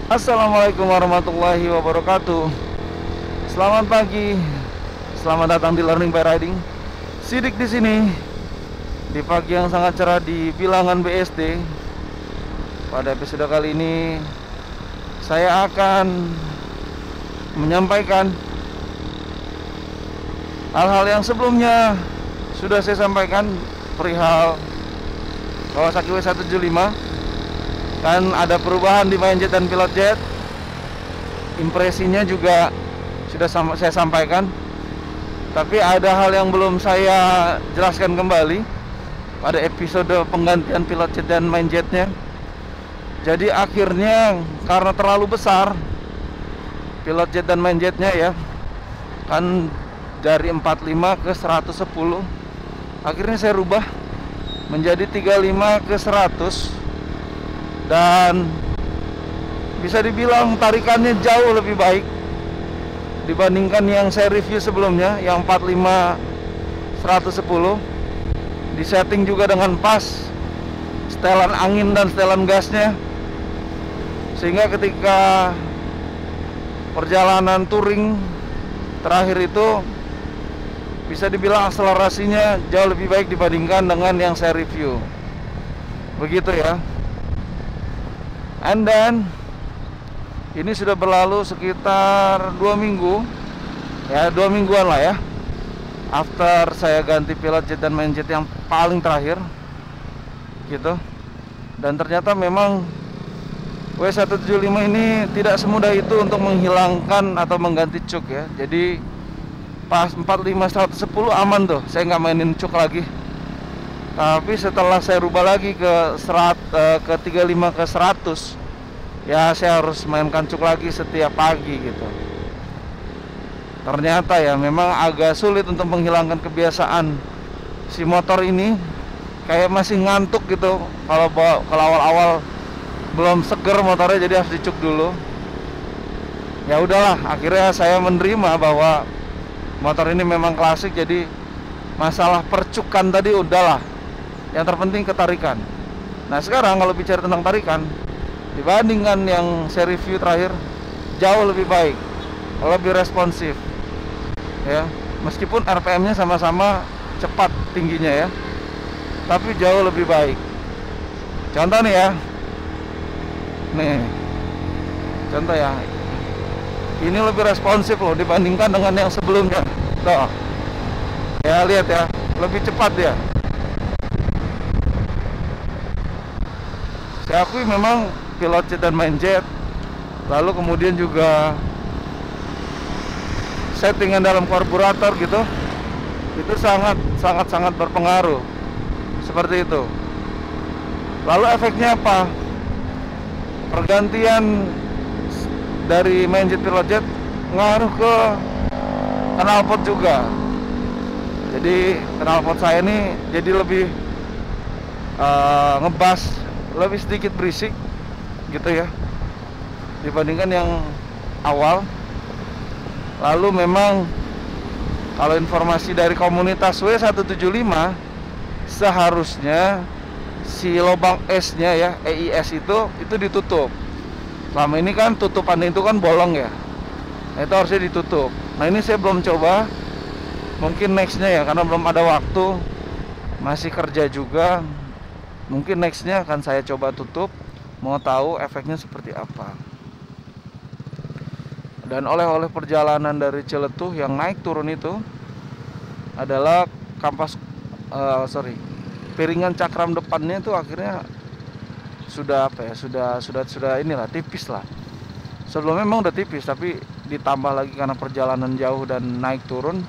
Assalamualaikum warahmatullahi wabarakatuh. Selamat pagi. Selamat datang di Learning by Riding. Sidik di sini di pagi yang sangat cerah di Bilangan BSD. Pada episode kali ini saya akan menyampaikan hal-hal yang sebelumnya sudah saya sampaikan perihal Kawasaki W175. Kan ada perubahan di main jet dan pilot jet. Impresinya juga sudah saya sampaikan. Tapi ada hal yang belum saya jelaskan kembali pada episode penggantian pilot jet dan main jetnya. Jadi akhirnya karena terlalu besar pilot jet dan main jetnya ya, kan dari 45 ke 110, akhirnya saya rubah menjadi 35 ke 100. Dan bisa dibilang tarikannya jauh lebih baik dibandingkan yang saya review sebelumnya, yang 45 110. Disetting juga dengan pas setelan angin dan setelan gasnya, sehingga ketika perjalanan touring terakhir itu bisa dibilang akselerasinya jauh lebih baik dibandingkan dengan yang saya review. Begitu ya. And then ini sudah berlalu sekitar 2 minggu ya, 2 mingguan lah ya, after saya ganti pilot jet dan main jet yang paling terakhir gitu. Dan ternyata memang W175 ini tidak semudah itu untuk menghilangkan atau mengganti cuk ya. Jadi pas 45 110 aman tuh, saya nggak mainin cuk lagi. Tapi setelah saya rubah lagi ke 35 ke 100, ya saya harus mainkan cuk lagi setiap pagi gitu. Ternyata ya memang agak sulit untuk menghilangkan kebiasaan si motor ini, kayak masih ngantuk gitu. Kalau awal-awal belum seger motornya, jadi harus dicuk dulu. Ya udahlah, akhirnya saya menerima bahwa motor ini memang klasik. Jadi masalah percukan tadi udahlah, yang terpenting ketarikan. Nah sekarang kalau bicara tentang tarikan, dibandingkan yang saya review terakhir, jauh lebih baik, lebih responsif ya. Meskipun RPM-nya sama-sama cepat tingginya ya, tapi jauh lebih baik. Contoh nih ya, nih contoh ya, ini lebih responsif loh dibandingkan dengan yang sebelumnya. Tuh ya, lihat ya, lebih cepat ya. Saya akui memang pilot jet dan main jet, lalu kemudian juga settingan dalam karburator gitu, itu sangat berpengaruh seperti itu. Lalu efeknya apa? Pergantian dari main jet pilot jet ngaruh ke knalpot juga. Jadi knalpot saya ini jadi lebih ngebas, lebih sedikit berisik gitu ya dibandingkan yang awal. Lalu memang kalau informasi dari komunitas W175, seharusnya si lubang S-nya ya, EIS itu ditutup. Selama ini kan tutupannya itu kan bolong ya, nah, itu harusnya ditutup. Nah ini saya belum coba, mungkin nextnya ya, karena belum ada waktu, masih kerja juga. Mungkin nextnya akan saya coba tutup, mau tahu efeknya seperti apa. Dan oleh-oleh perjalanan dari Ciletuh yang naik turun itu adalah piringan cakram depannya itu akhirnya sudah apa ya, sudah inilah, tipis lah. Sebelumnya memang udah tipis, tapi ditambah lagi karena perjalanan jauh dan naik turun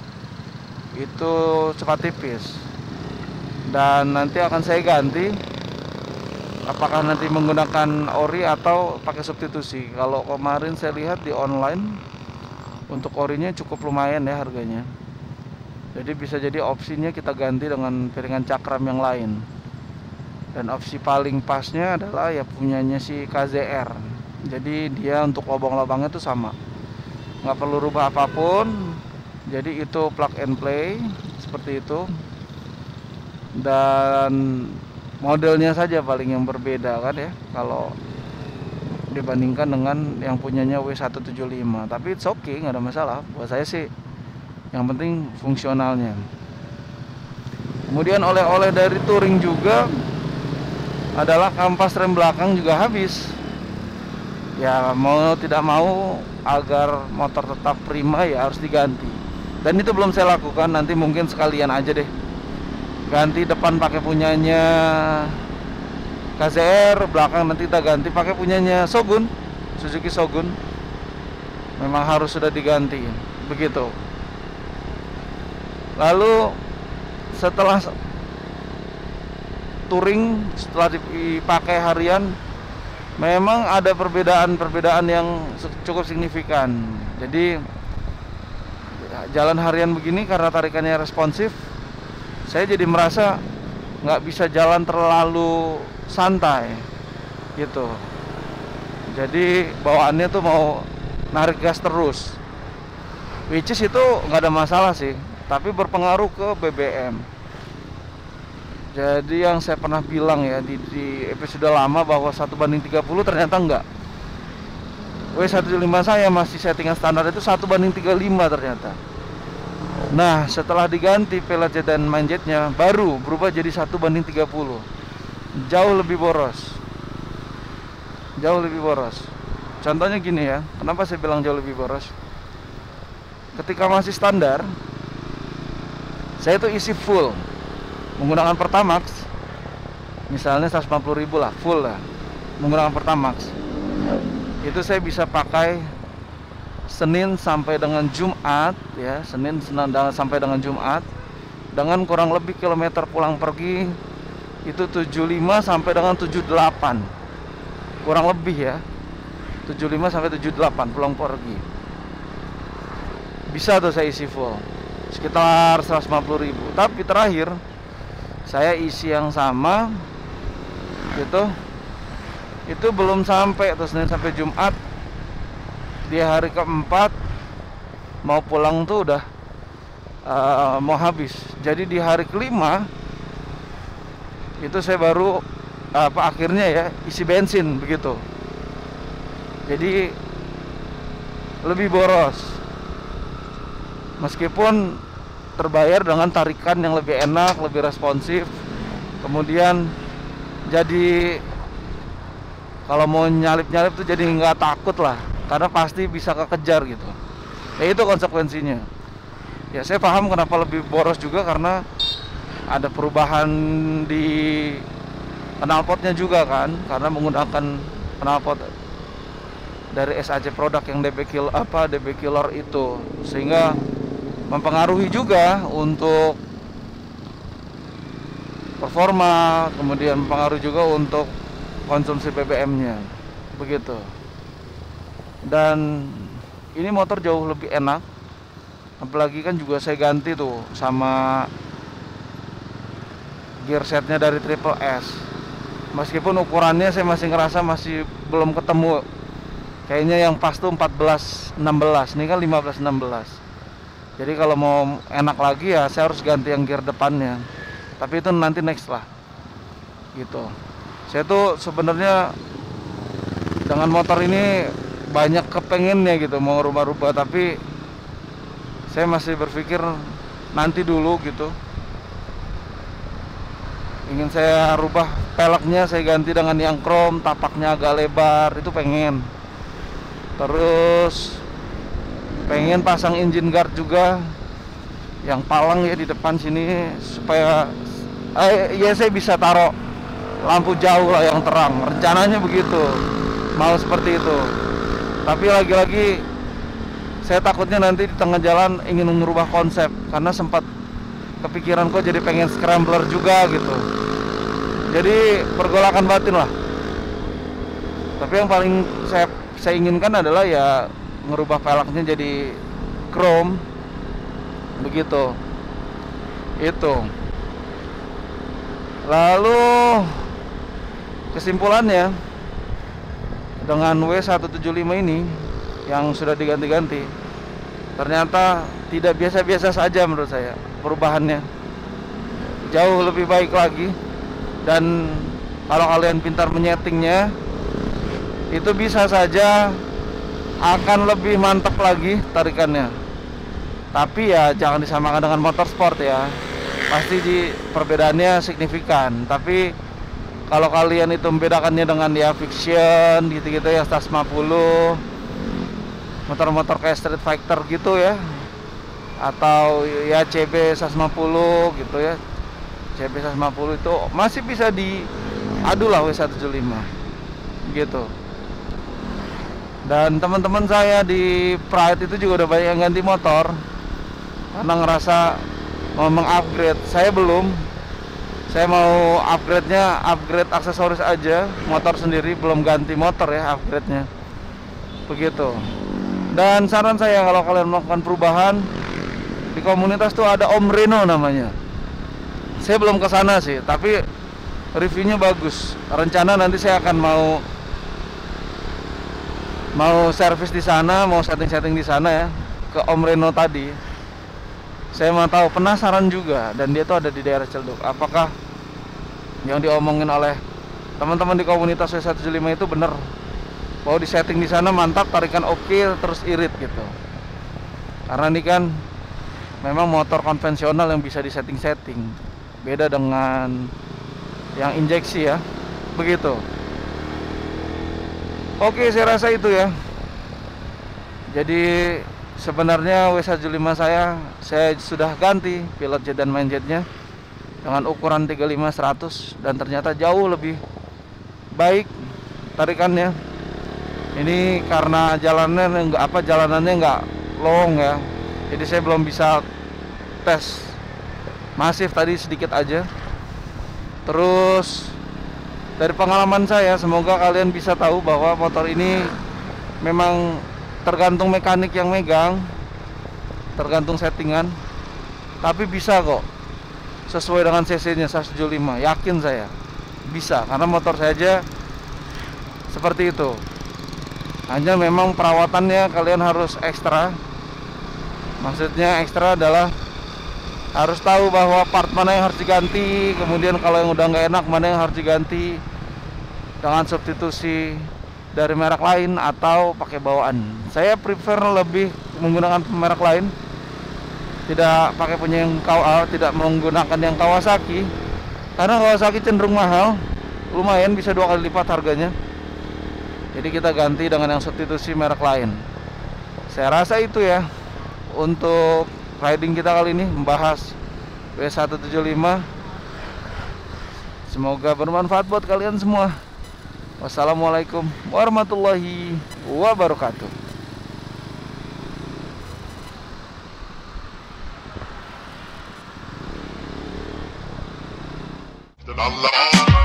itu cepat tipis. Dan nanti akan saya ganti, apakah nanti menggunakan ori atau pakai substitusi. Kalau kemarin saya lihat di online, untuk orinya cukup lumayan ya harganya. Jadi bisa jadi opsinya kita ganti dengan piringan cakram yang lain. Dan opsi paling pasnya adalah ya punyanya si KZR. Jadi dia untuk lubang-lubangnya itu sama, nggak perlu rubah apapun. Jadi itu plug and play seperti itu. Dan modelnya saja paling yang berbeda kan ya. Kalau dibandingkan dengan yang punyanya W175. Tapi it's okay, nggak ada masalah buat saya sih, yang penting fungsionalnya. Kemudian oleh-oleh dari touring juga adalah kampas rem belakang juga habis. Ya mau tidak mau, agar motor tetap prima ya harus diganti. Dan itu belum saya lakukan, nanti mungkin sekalian aja deh ganti depan pakai punyanya KZR, belakang nanti kita ganti pakai punyanya Shogun, Suzuki Shogun. Memang harus sudah diganti, begitu. Lalu setelah touring, setelah dipakai harian, memang ada perbedaan yang cukup signifikan. Jadi jalan harian begini karena tarikannya responsif, saya jadi merasa nggak bisa jalan terlalu santai gitu. Jadi bawaannya tuh mau narik gas terus, which is itu nggak ada masalah sih, tapi berpengaruh ke BBM. Jadi yang saya pernah bilang ya di episode lama bahwa 1:30 ternyata enggak. W175 saya masih settingan standar itu 1:35 ternyata. Nah setelah diganti pelet jet dan main jetnya, baru berubah jadi 1:30. Jauh lebih boros. Jauh lebih boros. Contohnya gini ya, kenapa saya bilang jauh lebih boros? Ketika masih standar, saya itu isi full menggunakan Pertamax, misalnya 150.000 lah, full lah menggunakan Pertamax. Itu saya bisa pakai Senin sampai dengan Jumat ya, Senin sampai dengan Jumat, dengan kurang lebih kilometer pulang pergi itu 75 sampai dengan 78, kurang lebih ya, 75 sampai 78 pulang pergi. Bisa tuh saya isi full sekitar 150.000. Tapi terakhir saya isi yang sama gitu, itu belum sampai tuh Senin sampai Jumat, di hari keempat mau pulang tuh udah mau habis. Jadi di hari kelima itu saya baru akhirnya ya isi bensin begitu. Jadi lebih boros, meskipun terbayar dengan tarikan yang lebih enak, lebih responsif. Kemudian jadi kalau mau nyalip-nyalip tuh jadi nggak takut lah, karena pasti bisa kekejar gitu. Ya itu konsekuensinya. Ya saya paham kenapa lebih boros juga, karena ada perubahan di knalpotnya juga kan, karena menggunakan knalpot dari SAC produk yang DB Killer itu, sehingga mempengaruhi juga untuk performa, kemudian mempengaruhi juga untuk konsumsi BBM-nya begitu. Dan ini motor jauh lebih enak, apalagi kan juga saya ganti tuh sama gear setnya dari Triple S. Meskipun ukurannya saya masih ngerasa masih belum ketemu, kayaknya yang pas tuh 14-16, ini kan 15-16. Jadi kalau mau enak lagi ya saya harus ganti yang gear depannya. Tapi itu nanti next lah gitu. Saya tuh sebenarnya dengan motor ini banyak kepengennya gitu, mau rubah-rubah, tapi saya masih berpikir nanti dulu gitu. Ingin saya rubah peleknya, saya ganti dengan yang chrome, tapaknya agak lebar, itu pengen. Terus pengen pasang engine guard juga yang palang ya di depan sini, supaya ya saya bisa taruh lampu jauh lah yang terang. Rencananya begitu, mau seperti itu. Tapi lagi-lagi saya takutnya nanti di tengah jalan ingin merubah konsep, karena sempat kepikiran kok jadi pengen scrambler juga gitu. Jadi pergolakan batin lah. Tapi yang paling saya inginkan adalah ya ngerubah peleknya jadi chrome begitu. Itu. Lalu kesimpulannya, dengan W175 ini yang sudah diganti-ganti, ternyata tidak biasa-biasa saja menurut saya. Perubahannya jauh lebih baik lagi. Dan kalau kalian pintar menyetingnya, itu bisa saja akan lebih mantap lagi tarikannya. Tapi ya jangan disamakan dengan motor sport ya. Pasti perbedaannya signifikan. Tapi kalau kalian itu membedakannya dengan ya Fiction gitu-gitu ya, 150, motor-motor kayak Street Fighter gitu ya, atau ya CB 150 gitu ya, CB 150 itu masih bisa diadu lah W175 gitu. Dan teman-teman saya di Pride itu juga udah banyak yang ganti motor karena ngerasa mau mengupgrade. Saya belum. Saya mau upgrade-nya, upgrade aksesoris aja, motor sendiri, belum ganti motor ya upgrade-nya. Begitu. Dan saran saya kalau kalian melakukan perubahan, di komunitas tuh ada Om Reno namanya. Saya belum ke sana sih, tapi reviewnya bagus. Rencana nanti saya akan mau servis di sana, mau setting-setting di sana ya, ke Om Reno tadi. Saya mau tahu, penasaran juga, dan dia tuh ada di daerah Ciledug. Apakah yang diomongin oleh teman-teman di komunitas W175 itu bener? Bahwa di setting di sana mantap, tarikan oke, terus irit gitu. Karena ini kan memang motor konvensional yang bisa disetting-setting. Beda dengan yang injeksi ya. Begitu. Oke, saya rasa itu ya. Jadi sebenarnya W175 saya sudah ganti pilot jet dan main jetnya dengan ukuran 35-100 dan ternyata jauh lebih baik tarikannya. Ini karena jalanannya nggak long ya. Jadi saya belum bisa tes masif, tadi sedikit aja. Terus dari pengalaman saya, semoga kalian bisa tahu bahwa motor ini memang tergantung mekanik yang megang, tergantung settingan, tapi bisa kok sesuai dengan cc-nya 175. Yakin saya bisa, karena motor saya aja seperti itu. Hanya memang perawatannya kalian harus ekstra. Maksudnya ekstra adalah harus tahu bahwa part mana yang harus diganti, kemudian kalau yang udah nggak enak mana yang harus diganti dengan substitusi dari merek lain atau pakai bawaan. Saya prefer lebih menggunakan merek lain, tidak pakai punya yang tidak menggunakan yang Kawasaki, karena Kawasaki cenderung mahal, lumayan bisa 2 kali lipat harganya. Jadi kita ganti dengan yang substitusi merek lain. Saya rasa itu ya untuk riding kita kali ini, membahas W175. Semoga bermanfaat buat kalian semua. Wassalamualaikum warahmatullahi wabarakatuh. Allah.